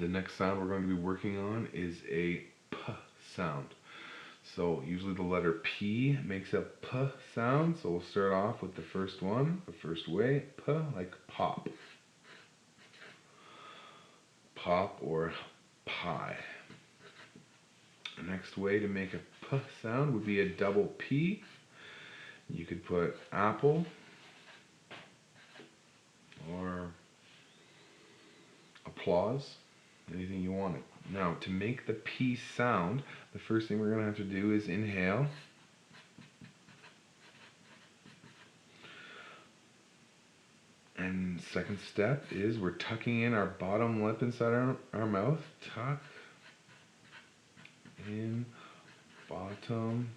The next sound we're going to be working on is a p sound. So usually the letter P makes a p sound, so we'll start off with the first one, the first way, p, like pop. Pop or pie. The next way to make a p sound would be a double P. You could put apple or applause, anything you wanted. Now, to make the P sound, the first thing we're going to have to do is inhale. And second step is we're tucking in our bottom lip inside our mouth. Tuck in bottom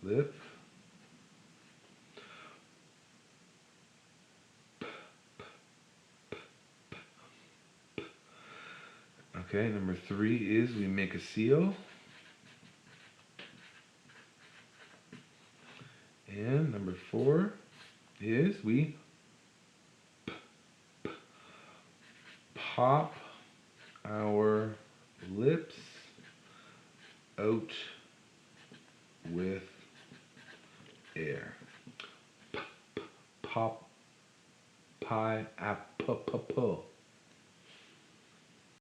lip. Okay, number 3 is we make a seal. And number 4 is we pop our lips out with air. Pop, pie, apple.